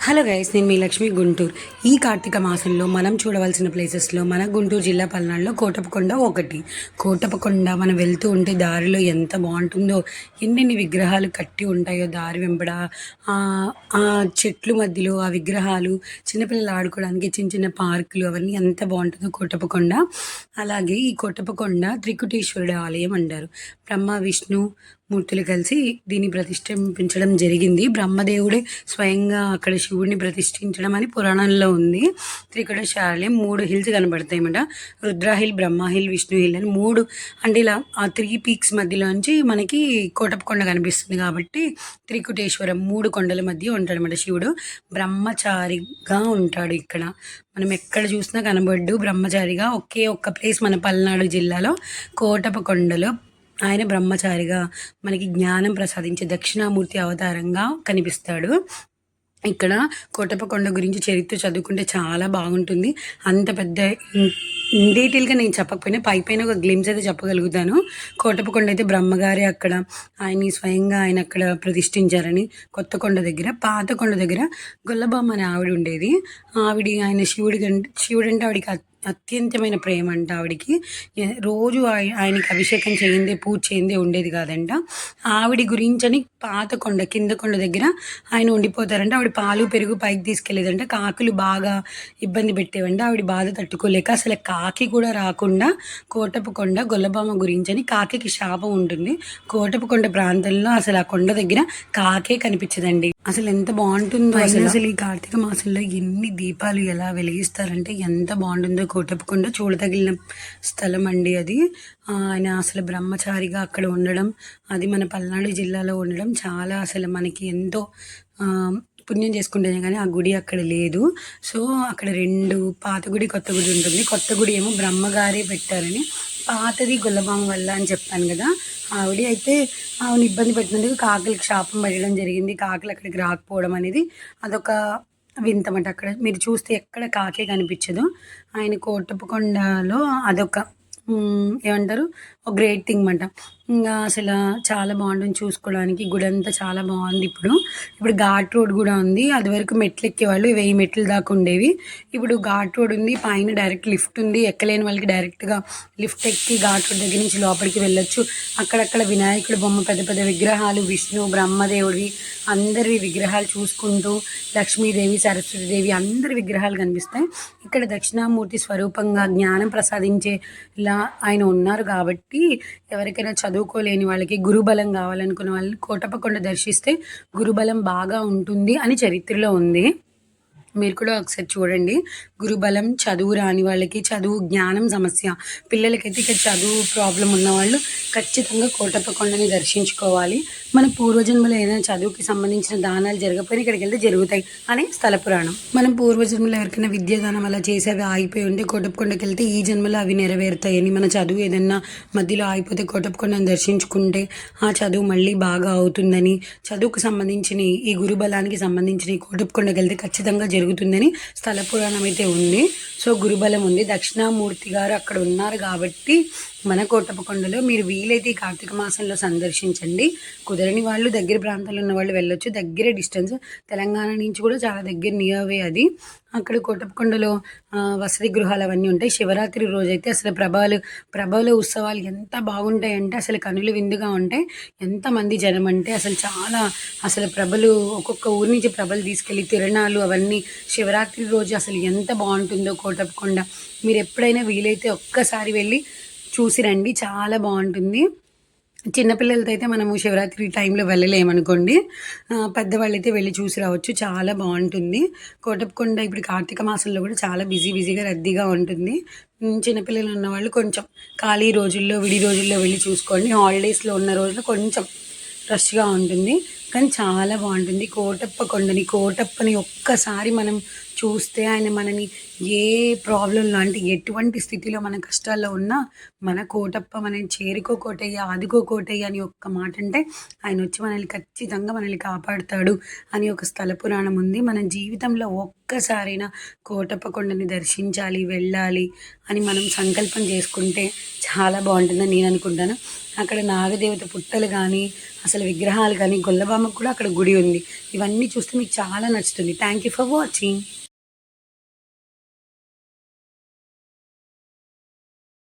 Hello guys, నేను మీ లక్ష్మి గుంటూరు. ఈ కార్తీక మాసంలో మనం చూడవలసిన ప్లేసెస్లో మన గుంటూరు జిల్లా పల్నాడులో కోటప్పకొండ ఒకటి. కోటప్పకొండ మనం వెళ్తూ ఉంటే దారిలో ఎంత బాగుంటుందో, ఎన్నెన్ని విగ్రహాలు కట్టి ఉంటాయో దారి వెంబడ. ఆ చెట్లు మధ్యలో ఆ విగ్రహాలు, చిన్నపిల్లలు ఆడుకోవడానికి చిన్న చిన్న పార్కులు, అవన్నీ ఎంత బాగుంటుందో కోటప్పకొండ. అలాగే ఈ కోటప్పకొండ త్రికుటేశ్వరుడు ఆలయం అంటారు. బ్రహ్మ విష్ణు మూర్తులు కలిసి దీన్ని ప్రతిష్ఠించడం జరిగింది. బ్రహ్మదేవుడే స్వయంగా అక్కడ శివుడిని ప్రతిష్ఠించడం అని పురాణంలో ఉంది. త్రికుటేశ్వరాలయం 3 హిల్స్ కనబడతాయి అన్నమాట. రుద్ర హిల్, బ్రహ్మ హిల్, విష్ణు హిల్ అని 3. అంటే ఇలా ఆ 3 పీక్స్ మధ్యలోంచి మనకి కోటప్పకొండ కనిపిస్తుంది కాబట్టి త్రికుటేశ్వరం 3 కొండల మధ్య ఉంటాడు అన్నమాట శివుడు. బ్రహ్మచారిగా ఉంటాడు ఇక్కడ. మనం ఎక్కడ చూసినా కనబడ్డు బ్రహ్మచారిగా. ఒకే ఒక్క ప్లేస్ మన పల్నాడు జిల్లాలో కోటప్పకొండలో ఆయన బ్రహ్మచారిగా మనకి జ్ఞానం ప్రసాదించే దక్షిణామూర్తి అవతారంగా కనిపిస్తాడు. ఇక్కడ కోటప్పకొండ గురించి చరిత్ర చదువుకుంటే చాలా బాగుంటుంది. అంత పెద్ద డీటెయిల్గా నేను చెప్పకపోయినా పైపైన ఒక గ్లిమ్స్ అయితే చెప్పగలుగుతాను. కోటప్పకొండ అయితే బ్రహ్మగారే అక్కడ ఆయన్ని స్వయంగా ఆయన అక్కడ ప్రతిష్ఠించారని. కొత్త కొండ దగ్గర, పాత కొండ దగ్గర గొల్లబామ్మ అనే ఆవిడ ఉండేది. ఆయన శివుడంటే ఆవిడికి అత్యంతమైన ప్రేమ అంట ఆవిడికి. రోజు ఆయనకి అభిషేకం చేయిందే, పూజ చేయిందే ఉండేది కాదంట. ఆవిడ గురించని పాత కొండ, కింద కొండ దగ్గర ఆయన ఉండిపోతారంట. ఆవిడ పాలు పెరుగు పైకి తీసుకెళ్ళేదంట. కాకులు బాగా ఇబ్బంది పెట్టేవంట. ఆవిడ బాధ తట్టుకోలేక అసలు కాకి కూడా రాకుండా కోటప్పకొండ గొల్లబామ గురించని కాకికి శాపం ఉంటుంది. కోటప్పకొండ ప్రాంతంలో అసలు ఆ కొండ దగ్గర కాకే కనిపించదండి. అసలు ఎంత బాగుంటుందో అసలు ఈ కార్తీక మాసంలో ఎన్ని దీపాలు ఎలా వెలిగిస్తారంటే ఎంత బాగుంటుందో. కోటప్పకొండ చూడతగిలిన స్థలం అండి అది. ఆయన అసలు బ్రహ్మచారిగా అక్కడ ఉండడం, అది మన పల్నాడు జిల్లాలో ఉండడం చాలా అసలు మనకి ఎంతో పుణ్యం చేసుకుంటేనే కానీ ఆ గుడి అక్కడ లేదు. సో అక్కడ 2 పాత గుడి, కొత్త గుడి ఉంటుంది. కొత్త గుడి ఏమో బ్రహ్మగారే పెట్టారని, పాతది గొల్లబామ వల్ల అని చెప్పాను కదా. ఆవిడ అయితే ఆవిడ ఇబ్బంది పెట్టినందుకు కాకులకి శాపం పెట్టడం జరిగింది. కాకులు అక్కడికి రాకపోవడం అనేది అదొక వింతమాట. అక్కడ మీరు చూస్తే ఎక్కడ కాకే కనిపించదు. ఆయన కోటప్పకొండలో అదొక ఏమంటారు, ఒక గ్రేట్ థింగ్ అన్నమాట. ఇంకా అసలు చాలా బాగుంటుంది చూసుకోవడానికి. గుడి అంతా చాలా బాగుంది. ఇప్పుడు ఘాట్ రోడ్ కూడా ఉంది. అది వరకు మెట్లు ఎక్కేవాళ్ళు 1000 మెట్లు దాకా ఉండేవి. ఇప్పుడు ఘాట్ రోడ్ ఉంది. పైన డైరెక్ట్ లిఫ్ట్ ఉంది. ఎక్కలేని వాళ్ళకి డైరెక్ట్గా లిఫ్ట్ ఎక్కి ఘాట్ రోడ్ దగ్గర నుంచి లోపలికి వెళ్ళొచ్చు. అక్కడక్కడ వినాయకుడి బొమ్మ, పెద్ద పెద్ద విగ్రహాలు, విష్ణు బ్రహ్మదేవుడివి అందరి విగ్రహాలు చూసుకుంటూ, లక్ష్మీదేవి, సరస్వతీదేవి అందరి విగ్రహాలు కనిపిస్తాయి. ఇక్కడ దక్షిణామూర్తి స్వరూపంగా జ్ఞానం ప్రసాదించే ఇలా ఆయన ఉన్నారు కాబట్టి ఎవరికైనా చదువుకోలేని వాళ్ళకి, గురుబలం కావాలనుకున్న వాళ్ళని కోటప్పకొండ దర్శిస్తే గురుబలం బాగా ఉంటుంది అని చరిత్రలో ఉంది. మీరు కూడా ఒకసారి చూడండి. గురుబలం, చదువు రాని వాళ్ళకి, చదువు జ్ఞానం సమస్య, పిల్లలకైతే ఇక చదువు ప్రాబ్లం ఉన్నవాళ్ళు ఖచ్చితంగా కోటప్పకొండని దర్శించుకోవాలి. మన పూర్వజన్మలో ఏదైనా చదువుకి సంబంధించిన దానాలు జరగకపోయినా ఇక్కడికి వెళ్తే జరుగుతాయి అని స్థల పురాణం. మనం పూర్వజన్మలో ఎవరికైనా విద్యాదానం అలా చేసి అవి ఆగిపోయి ఉంటే కోటప్పకొండకి వెళ్తే ఈ జన్మలో అవి నెరవేరుతాయని, మన చదువు ఏదన్నా మధ్యలో ఆగిపోతే కోటప్పకొండని దర్శించుకుంటే ఆ చదువు మళ్ళీ బాగా అవుతుందని, చదువుకు సంబంధించిన ఈ గురుబలానికి సంబంధించిన ఈ కోటప్పకొండకి వెళ్తే ఖచ్చితంగా జరుగుతుందని స్థల పురాణం అయితే ఉంది. సో గురుబలం ఉంది. దక్షిణామూర్తి గారు అక్కడ ఉన్నారు కాబట్టి మన కోటప్పకొండలో మీరు వీలైతే ఈ కార్తీక మాసంలో సందర్శించండి. కుదరని వాళ్ళు దగ్గర ప్రాంతాల్లో ఉన్న వాళ్ళు వెళ్ళొచ్చు. దగ్గరే డిస్టెన్స్, తెలంగాణ నుంచి కూడా చాలా దగ్గర, నియర్వే అది. అక్కడ కోటప్పకొండలో వసతి గృహాలు అవన్నీ ఉంటాయి. శివరాత్రి రోజైతే అసలు ప్రభల ఉత్సవాలు ఎంత బాగుంటాయంటే అసలు కనుల విందుగా ఉంటాయి. ఎంతమంది జనం అంటే అసలు ప్రభలు, ఒక్కొక్క ఊరి నుంచి ప్రభలు తీసుకెళ్ళి తిరణాలు అవన్నీ శివరాత్రి రోజు అసలు ఎంత బాగుంటుందో కోటప్పకొండ. మీరు ఎప్పుడైనా వీలైతే ఒక్కసారి వెళ్ళి చూసి రండి, చాలా బాగుంటుంది. చిన్నపిల్లలతో అయితే మనము శివరాత్రి టైంలో వెళ్ళలేమనుకోండి. పెద్దవాళ్ళైతే వెళ్ళి చూసి రావచ్చు, చాలా బాగుంటుంది. కోటప్పకొండ ఇప్పుడు కార్తీక మాసంలో కూడా చాలా బిజీగా రద్దీగా ఉంటుంది. చిన్నపిల్లలు ఉన్నవాళ్ళు కొంచెం ఖాళీ రోజుల్లో, విడి రోజుల్లో వెళ్ళి చూసుకోండి. హాలిడేస్లో ఉన్న రోజుల్లో కొంచెం రష్గా ఉంటుంది, కానీ చాలా బాగుంటుంది. కోటప్పని ఒక్కసారి మనం చూస్తే ఆయన మనని ఏ ప్రాబ్లంలో, అంటే ఎటువంటి స్థితిలో మన కష్టాల్లో ఉన్నా మన కోటప్ప మనని చేరుకోకోటయ్య, ఆదుకోకోటయ్య అని ఒక్క మాట అంటే ఆయన వచ్చి మనల్ని ఖచ్చితంగా మనల్ని కాపాడుతాడు అని ఒక స్థల పురాణం ఉంది. మన జీవితంలో ఒక్కసారైనా కోటప్పకొండని దర్శించాలి, వెళ్ళాలి అని మనం సంకల్పం చేసుకుంటే చాలా బాగుంటుందని నేను అనుకుంటాను. అక్కడ నాగదేవత పుట్టలు కానీ, అసలు విగ్రహాలు కానీ, గొల్లబామ దుర్గమ్మకు కూడా అక్కడ గుడి ఉంది. ఇవన్నీ చూస్తే మీకు చాలా నచ్చుతుంది. Thank you for watching.